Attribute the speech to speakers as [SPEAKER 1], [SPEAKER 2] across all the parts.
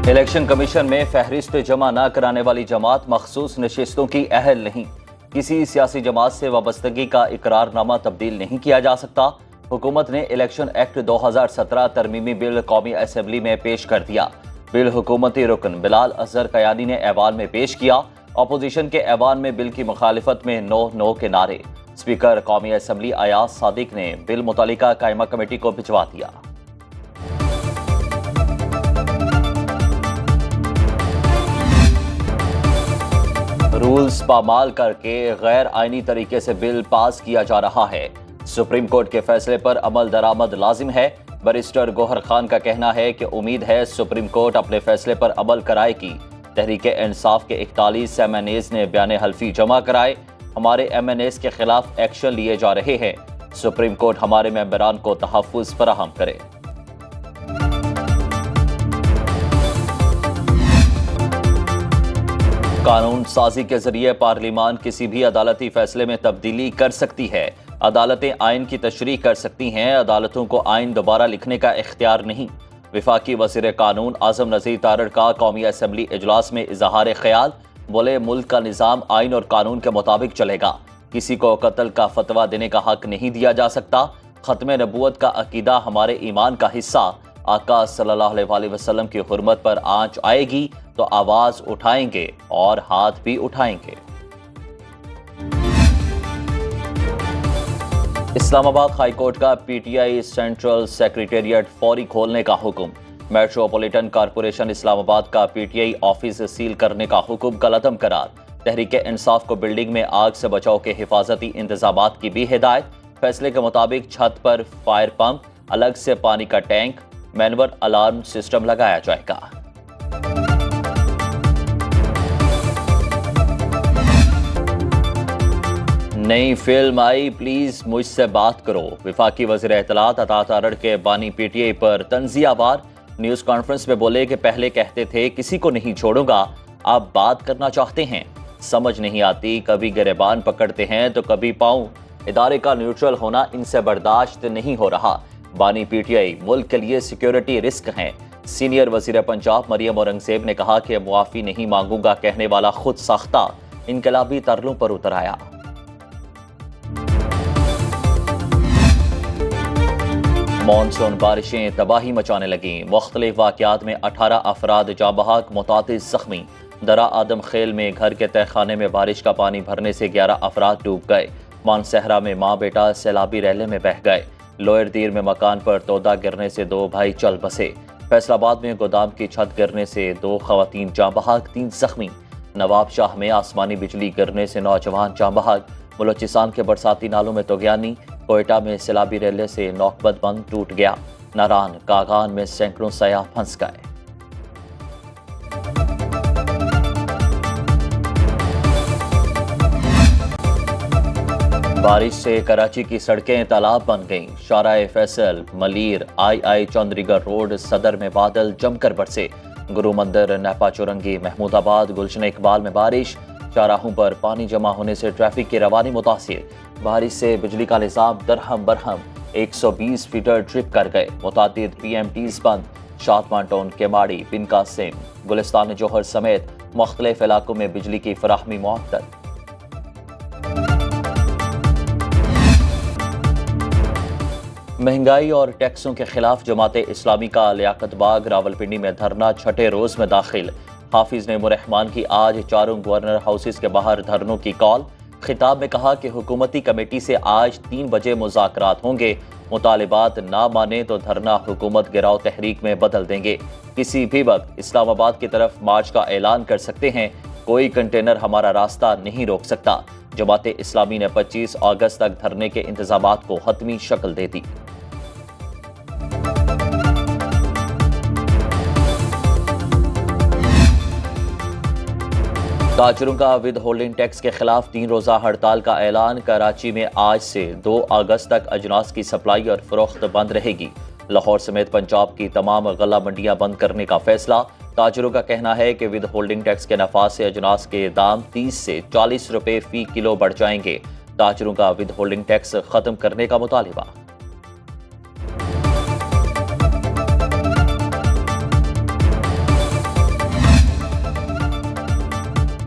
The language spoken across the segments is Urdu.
[SPEAKER 1] الیکشن کمیشن میں فہرست جمع نہ کرانے والی جماعت مخصوص نشستوں کی اہل نہیں۔ کسی سیاسی جماعت سے وابستگی کا اقرار نامہ تبدیل نہیں کیا جا سکتا۔ حکومت نے الیکشن ایکٹ 2017 ترمیمی بل قومی اسمبلی میں پیش کر دیا۔ بل حکومتی رکن بلال اظہر قیانی نے ایوان میں پیش کیا۔ اپوزیشن کے ایوان میں بل کی مخالفت میں نو نو کے نعرے۔ اسپیکر قومی اسمبلی ایاز صادق نے بل متعلقہ قائمہ کمیٹی کو بھجوا دیا۔ رولز پامال کر کے غیر آئینی طریقے سے بل پاس کیا جا رہا ہے۔ سپریم کورٹ کے فیصلے پر عمل درآمد لازم ہے۔ بیرسٹر گوہر خان کا کہنا ہے کہ امید ہے سپریم کورٹ اپنے فیصلے پر عمل کرائے گی۔ تحریک انصاف کے 41 ایم این ایز نے بیان حلفی جمع کرائے۔ ہمارے ایم این ایز کے خلاف ایکشن لیے جا رہے ہیں۔ سپریم کورٹ ہمارے ممبران کو تحفظ فراہم کرے۔ قانون سازی کے ذریعے پارلیمان کسی بھی عدالتی فیصلے میں تبدیلی کر سکتی ہے۔ عدالتیں آئین کی تشریح کر سکتی ہیں، عدالتوں کو آئین دوبارہ لکھنے کا اختیار نہیں۔ وفاقی وزیر قانون اعظم نذیر تارڑ کا قومی اسمبلی اجلاس میں اظہار خیال، بولے ملک کا نظام آئین اور قانون کے مطابق چلے گا۔ کسی کو قتل کا فتویٰ دینے کا حق نہیں دیا جا سکتا۔ ختم نبوت کا عقیدہ ہمارے ایمان کا حصہ۔ آقا صلی اللہ علیہ وسلم کی حرمت پر آنچ آئے گی تو آواز اٹھائیں گے اور ہاتھ بھی اٹھائیں گے۔ اسلام آباد ہائی کورٹ کا P T I central secretariat فوری کھولنے کا حکم۔ میٹروپولیٹن کارپوریشن اسلام آباد کا P T I office seal کرنے کا حکم کالعدم قرار۔ تحریک انصاف کو بلڈنگ میں آگ سے بچاؤ کے حفاظتی انتظامات کی بھی ہدایت۔ فیصلے کے مطابق چھت پر فائر پمپ، الگ سے پانی کا ٹینک، مینول الارم سسٹم لگایا جائے گا۔ نئی فلم آئی، پلیز مجھ سے بات کرو۔ وفاقی وزیر اطلاعات عطا تارڑ کے بانی پی ٹی آئی پر طنزیہ وار نیوز کانفرنس میں بولے کہ پہلے کہتے تھے کسی کو نہیں چھوڑوں گا، اب بات کرنا چاہتے ہیں۔ سمجھ نہیں آتی، کبھی گریبان پکڑتے ہیں تو کبھی پاؤں۔ ادارے کا نیوٹرل ہونا ان سے برداشت نہیں ہو رہا۔ بانی پی ٹی آئی ملک کے لیے سیکیورٹی رسک ہیں۔ سینئر وزیر پنجاب مریم اورنگزیب نے کہا کہ معافی نہیں مانگوں گا کہنے والا خود ساختہ انقلابی ترلوں پر اتر آیا۔ مانسون بارشیں تباہی مچانے لگیں۔ مختلف واقعات میں 18 افراد جاں بحق، متعدد زخمی۔ درہ آدم خیل میں گھر کے تہہ خانے میں بارش کا پانی بھرنے سے 11 افراد ڈوب گئے۔ مانسہرہ میں ماں بیٹا سیلابی ریلے میں بہہ گئے۔ لوئر دیر میں مکان پر تودا گرنے سے 2 بھائی چل بسے۔ فیصل آباد میں گودام کی چھت گرنے سے 2 خواتین جاں بحق، 3 زخمی۔ نواب شاہ میں آسمانی بجلی گرنے سے نوجوان جاں بحق۔ بلوچستان کے برساتی نالوں میں طغیانی۔ کوئٹہ میں سیلابی ریلے سے نوکبت بند ٹوٹ گیا۔ ناران کاغان میں سینکڑوں سیاح پھنس گئے۔ بارش سے کراچی کی سڑکیں تالاب بن گئیں۔ شارع فیصل، ملیر، آئی چندری گڑھ روڈ صدر میں بادل جم کر برسے۔ گرو مندر، نیپا چورنگی، محمود آباد، گلشن اقبال میں بارش۔ چاراہوں پر پانی جمع ہونے سے ٹریفک کی روانی متاثر۔ بارش سے بجلی کا نظام درہم برہم، 120 فیٹر ٹرپ کر گئے۔ متعدد پی ایم ٹیز بند۔ شادمان ٹاؤن، کیماڑی، بن قاسم، گلستان جوہر سمیت مختلف علاقوں میں بجلی کی فراہمی معطل۔ مہنگائی اور ٹیکسوں کے خلاف جماعت اسلامی کا لیاقت باغ راولپنڈی میں دھرنا چھٹے روز میں داخل۔ حافظ نعیم الرحمان کی آج چاروں گورنر ہاؤسز کے باہر دھرنوں کی کال۔ خطاب میں کہا کہ حکومتی کمیٹی سے آج 3 بجے مذاکرات ہوں گے۔ مطالبات نہ مانے تو دھرنا حکومت گراؤ تحریک میں بدل دیں گے۔ کسی بھی وقت اسلام آباد کی طرف مارچ کا اعلان کر سکتے ہیں۔ کوئی کنٹینر ہمارا راستہ نہیں روک سکتا۔ جماعت اسلامی نے 25 اگست تک دھرنے کے انتظامات کو حتمی شکل دے دی۔ تاجروں کا ود ہولڈنگ ٹیکس کے خلاف 3 روزہ ہڑتال کا اعلان۔ کراچی میں آج سے 2 اگست تک اجناس کی سپلائی اور فروخت بند رہے گی۔ لاہور سمیت پنجاب کی تمام غلہ منڈیاں بند کرنے کا فیصلہ۔ تاجروں کا کہنا ہے کہ ود ہولڈنگ ٹیکس کے نفاذ سے اجناس کے دام 30 سے 40 روپے فی کلو بڑھ جائیں گے۔ تاجروں کا ود ہولڈنگ ٹیکس ختم کرنے کا مطالبہ۔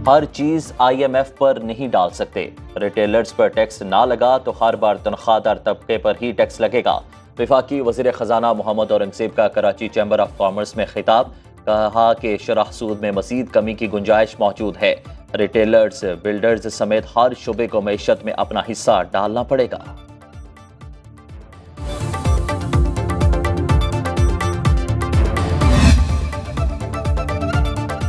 [SPEAKER 1] ہر چیز IMF پر نہیں ڈال سکتے، ریٹیلرز پر ٹیکس نہ لگا تو ہر بار تنخواہ دار طبقے پر ہی ٹیکس لگے گا۔ وفاقی وزیر خزانہ محمد اورنگزیب کا کراچی چیمبر آف کامرس میں خطاب، کہا کہ شرح سود میں مزید کمی کی گنجائش موجود ہے، ریٹیلرز، بلڈرز سمیت ہر شعبے کو معیشت میں اپنا حصہ ڈالنا پڑے گا۔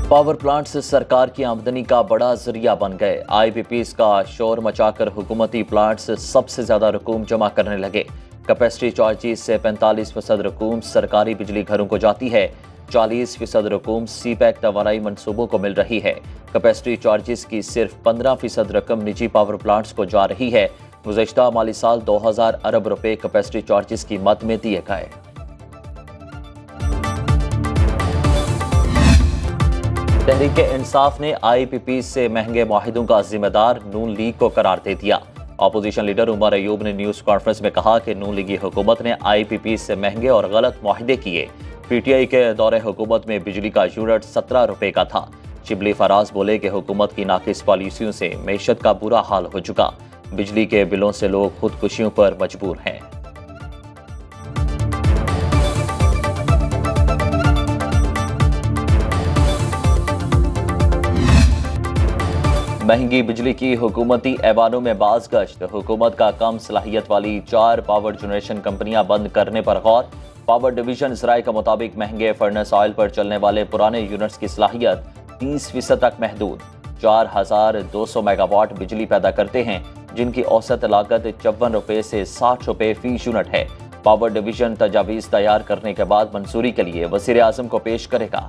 [SPEAKER 1] پاور پلانٹس سرکار کی آمدنی کا بڑا ذریعہ بن گئے۔ IPPs کا شور مچا کر حکومتی پلانٹس سب سے زیادہ رقوم جمع کرنے لگے۔ کیپیسٹی چارجز سے 45% رقوم سرکاری بجلی گھروں کو جاتی ہے، 40% رقوم سی پیک توانائی منصوبوں کو مل رہی ہے۔ کیپیسٹی چارجز کی صرف 15% رقم نجی پاور پلانٹس کو جا رہی ہے۔ گزشتہ مالی سال 2000 ارب روپے کیپیسٹی چارجز کی مد میں دیے گئے۔ تحریک انصاف نے IPPs سے مہنگے معاہدوں کا ذمہ دار نون لیگ کو قرار دے دیا۔ اپوزیشن لیڈر عمر ایوب نے نیوز کانفرنس میں کہا کہ نون لیگی حکومت نے IPPs سے مہنگے اور غلط معاہدے کیے۔ PTI کے دور حکومت میں بجلی کا یونٹ 17 روپے کا تھا۔ شبلی فراز بولے کہ حکومت کی ناقص پالیسیوں سے معیشت کا برا حال ہو چکا، بجلی کے بلوں سے لوگ خودکشیوں پر مجبور ہیں۔ مہنگی بجلی کی حکومتی ایوانوں میں باز گشت، حکومت کا کم صلاحیت والی 4 پاور جنریشن کمپنیاں بند کرنے پر غور۔ پاور ڈویژن ذرائع کے مطابق مہنگے فرنس آئل پر چلنے والے پرانے یونٹس کی صلاحیت 30% تک محدود، 4200 میگا واٹ بجلی پیدا کرتے ہیں، جن کی اوسط لاگت 54 روپے سے 60 روپے فی یونٹ ہے۔ پاور ڈویژن تجاویز تیار کرنے کے بعد منظوری کے لیے وزیر اعظم کو پیش کرے گا۔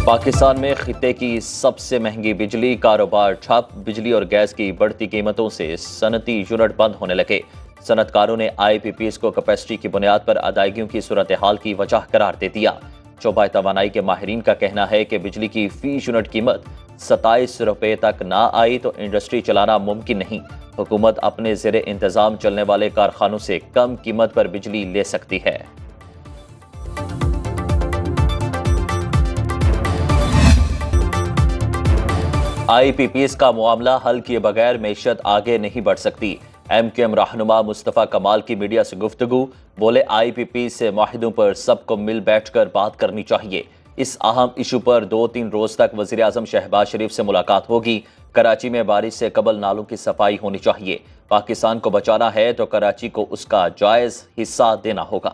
[SPEAKER 1] پاکستان میں خطے کی سب سے مہنگی بجلی کاروبار ٹھپ، بجلی اور گیس کی بڑھتی قیمتوں سے صنعتی یونٹ بند ہونے لگے۔ صنعت کاروں نے IPPs کو کیپیسٹی کی بنیاد پر ادائیگیوں کی صورتحال کی وجہ قرار دے دیا۔ شعبہ توانائی کے ماہرین کا کہنا ہے کہ بجلی کی فی یونٹ قیمت 27 روپے تک نہ آئی تو انڈسٹری چلانا ممکن نہیں۔ حکومت اپنے زیر انتظام چلنے والے کارخانوں سے کم قیمت پر بجلی لے سکتی ہے۔ IPPs کا معاملہ حل کیے بغیر معیشت آگے نہیں بڑھ سکتی۔ MQM رہنما مصطفیٰ کمال کی میڈیا سے گفتگو، بولے IPPs سے معاہدوں پر سب کو مل بیٹھ کر بات کرنی چاہیے۔ اس اہم ایشو پر 2-3 روز تک وزیر اعظم شہباز شریف سے ملاقات ہوگی۔ کراچی میں بارش سے قبل نالوں کی صفائی ہونی چاہیے۔ پاکستان کو بچانا ہے تو کراچی کو اس کا جائز حصہ دینا ہوگا۔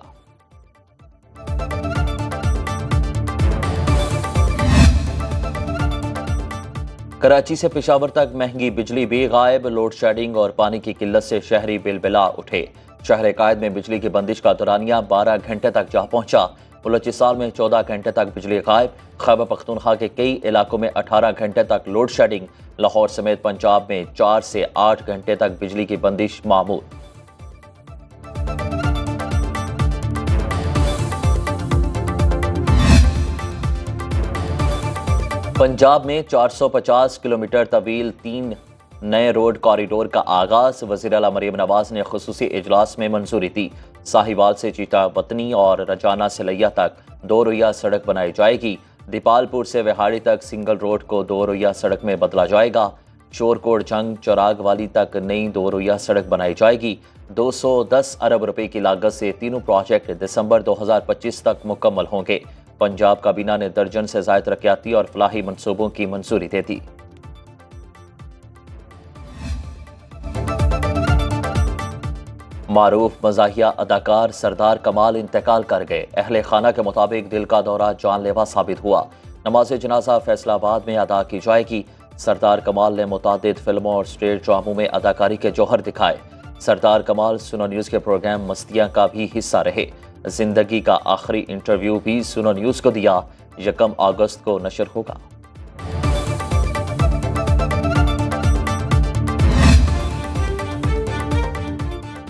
[SPEAKER 1] کراچی سے پشاور تک مہنگی بجلی بھی غائب، لوڈ شیڈنگ اور پانی کی قلت سے شہری بلبلا اٹھے۔ شہر قائد میں بجلی کی بندش کا دورانیہ 12 گھنٹے تک جا پہنچا۔ بلوچستان میں 14 گھنٹے تک بجلی غائب، خیبر پختونخوا کے کئی علاقوں میں 18 گھنٹے تک لوڈ شیڈنگ، لاہور سمیت پنجاب میں 4 سے 8 گھنٹے تک بجلی کی بندش معمول۔ پنجاب میں 450 کلومیٹر طویل 3 نئے روڈ کوریڈور کا آغاز، وزیر اعلیٰ مریم نواز نے خصوصی اجلاس میں منظوری دی۔ ساہیوال سے چیتا وطنی اور رجانہ سے لیا تک 2 رویہ سڑک بنائی جائے گی۔ دیپال پور سے وہاڑی تک سنگل روڈ کو 2 رویہ سڑک میں بدلا جائے گا۔ شورکوٹ جنگ چراغ والی تک نئی 2 رویہ سڑک بنائی جائے گی۔ 210 ارب روپے کی لاگت سے تینوں پروجیکٹ دسمبر 2025 تک مکمل ہوں گے۔ پنجاب کابینہ نے درجن سے زائد ترقیاتی اور فلاحی منصوبوں کی منظوری دے دی۔ معروف مزاحیہ اداکار سردار کمال انتقال کر گئے۔ اہل خانہ کے مطابق دل کا دورہ جان لیوا ثابت ہوا۔ نماز جنازہ فیصلہ آباد میں ادا کی جائے گی۔ سردار کمال نے متعدد فلموں اور اسٹیج ڈراموں میں اداکاری کے جوہر دکھائے۔ سردار کمال سنو نیوز کے پروگرام مستیاں کا بھی حصہ رہے۔ زندگی کا آخری انٹرویو بھی سنو نیوز کو دیا۔ 1 اگست کو نشر ہوگا۔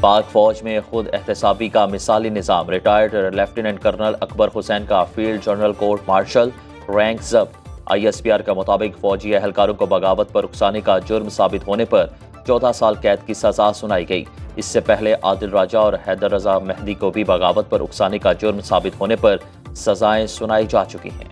[SPEAKER 1] پاک فوج میں خود احتسابی کا مثالی نظام، retired lieutenant colonel Akbar Hussain کا field general court martial rank ضبط۔ ISPR کے مطابق فوجی اہلکاروں کو بغاوت پر اکسانے کا جرم ثابت ہونے پر 14 سال قید کی سزا سنائی گئی۔ اس سے پہلے عادل راجہ اور حیدر رضا مہدی کو بھی بغاوت پر اکسانے کا جرم ثابت ہونے پر سزائیں سنائی جا چکی ہیں۔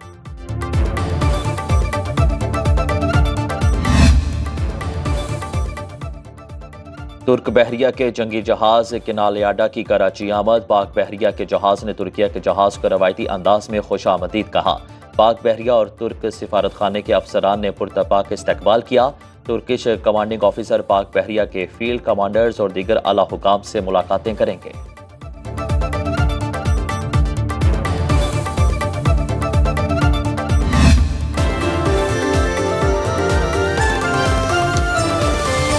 [SPEAKER 1] ترک بحریہ کے جنگی جہاز کنالیاڈا کی کراچی آمد۔ پاک بحریہ کے جہاز نے ترکیہ کے جہاز کو روایتی انداز میں خوش آمدید کہا۔ پاک بحریہ اور ترک سفارت خانے کے افسران نے پرتپاک استقبال کیا۔ ترکش کمانڈنگ آفیسر پاک بحریہ کے فیلڈ کمانڈرز اور دیگر اعلیٰ حکام سے ملاقاتیں کریں گے۔